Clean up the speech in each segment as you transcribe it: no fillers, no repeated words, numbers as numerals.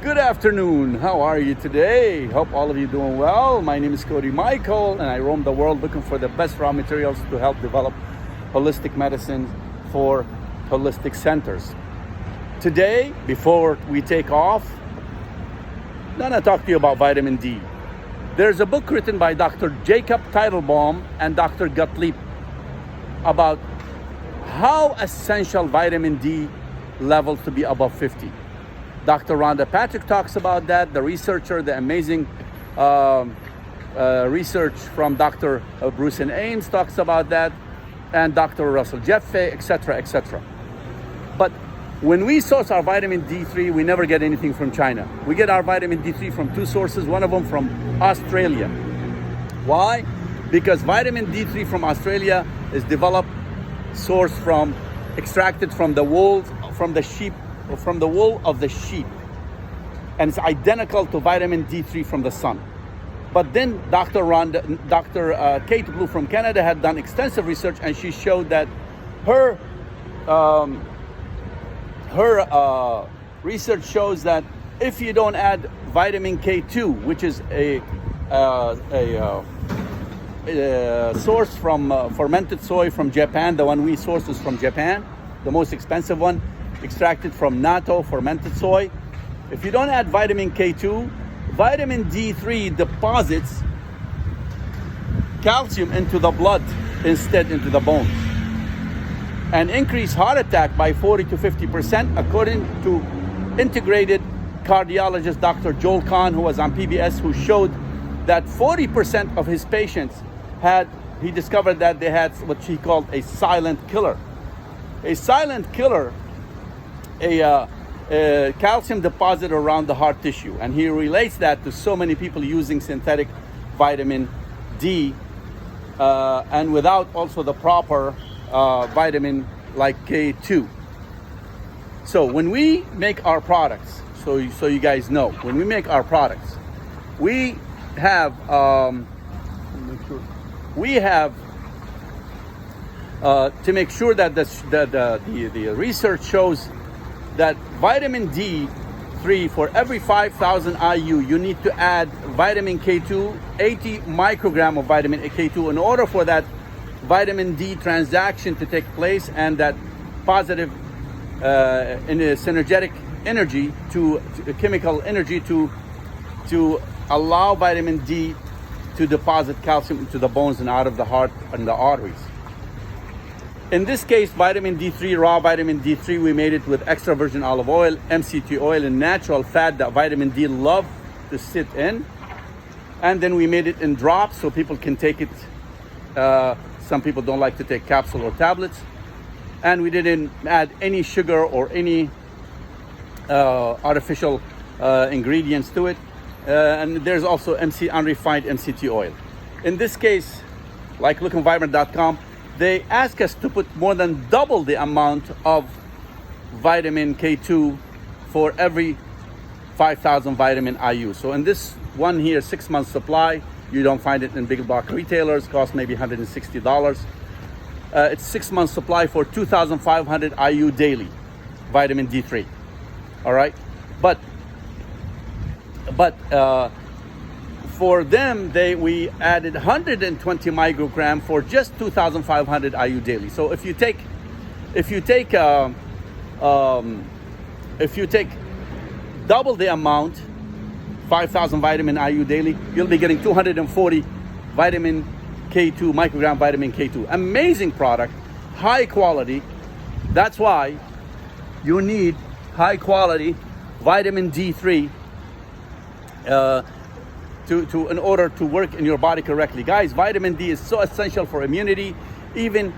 Good afternoon. How are you today? Hope all of you doing well. My name is Cody Michael, and I roam the world looking for the best raw materials to help develop holistic medicine for holistic centers. Today, before we take off, I'm gonna talk to you about vitamin D. There's a book written by Dr. Jacob Teitelbaum and Dr. Gottlieb about how essential vitamin D levels to be above 50. Dr. Rhonda Patrick talks about that. The researcher, the amazing research from Dr. Bruce and Ames talks about that, and Dr. Russell Jeffrey, etc., etc. But when we source our vitamin D3, we never get anything from China. We get our vitamin D3 from two sources, one of them from Australia. Why? Because vitamin D3 from Australia is developed, sourced from, extracted from the wool, from the sheep, or from the wool of the sheep. And it's identical to vitamin D3 from the sun. But then Dr. Kate Blue from Canada had done extensive research, and she showed that her research shows that if you don't add vitamin K2, which is a source from fermented soy from Japan, the one we source is from Japan, the most expensive one, extracted from natto, fermented soy. If you don't add vitamin K2, vitamin D3 deposits calcium into the blood instead into the bones, and increase heart attack by 40 to 50%, according to integrated cardiologist Dr. Joel Kahn, who was on PBS, who showed that 40% of his patients he discovered that they had what he called a silent killer. A silent killer, a calcium deposit around the heart tissue. And he relates that to so many people using synthetic vitamin D and without also the proper vitamin like K2. So when we make our products, so you guys know, when we make our products, we have to make sure that the research shows that vitamin D3, for every 5,000 IU, you need to add vitamin K2, 80 microgram of vitamin K2, in order for that vitamin D transaction to take place, and that positive in a synergetic energy to chemical energy to allow vitamin D to deposit calcium into the bones and out of the heart and the arteries. In this case, vitamin D3, raw vitamin D3, we made it with extra virgin olive oil, MCT oil, and natural fat that vitamin D loves to sit in. And then we made it in drops so people can take it. Some people don't like to take capsule or tablets. And we didn't add any sugar or any artificial ingredients to it. And there's also unrefined MCT oil. In this case, like lookandvibrant.com, they ask us to put more than double the amount of vitamin K2 for every 5,000 vitamin IU. So in this one here, 6 months supply, you don't find it in big box retailers, cost maybe $160. It's 6 months supply for 2,500 IU daily, vitamin D3. All right, but for them, we added 120 microgram for just 2,500 IU daily. So if you take double the amount, 5,000 vitamin IU daily, you'll be getting 240 vitamin K2, microgram vitamin K2. Amazing product, high quality. That's why you need high quality vitamin D3 in order to work in your body correctly. Guys, vitamin D is so essential for immunity. Even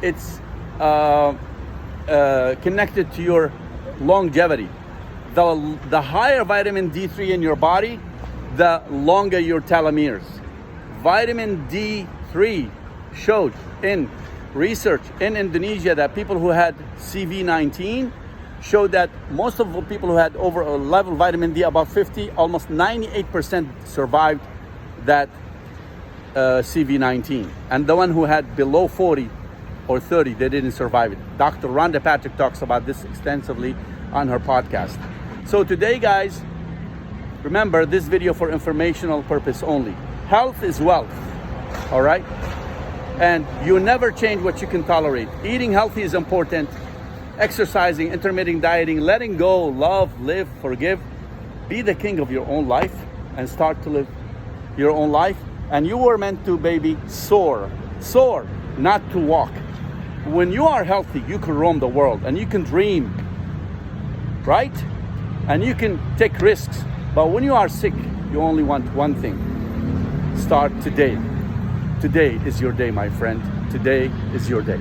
it's connected to your longevity. The higher vitamin D3 in your body, the longer your telomeres. Vitamin D3 showed in research in Indonesia that people who had CV19 showed that most of the people who had over a level vitamin D above 50, almost 98% survived that CV19. And the one who had below 40 or 30, they didn't survive it. Dr. Rhonda Patrick talks about this extensively on her podcast. So today, guys, Remember, this video for informational purpose only. Health is wealth, all right? And you never change what you can tolerate. Eating healthy is important. Exercising, intermittent dieting, letting go, love, live, forgive. Be the king of your own life and start to live your own life. And you were meant to, baby, soar. Soar, not to walk. When you are healthy, you can roam the world and you can dream, right? And you can take risks. But when you are sick, you only want one thing. Start today. Today is your day, my friend. Today is your day.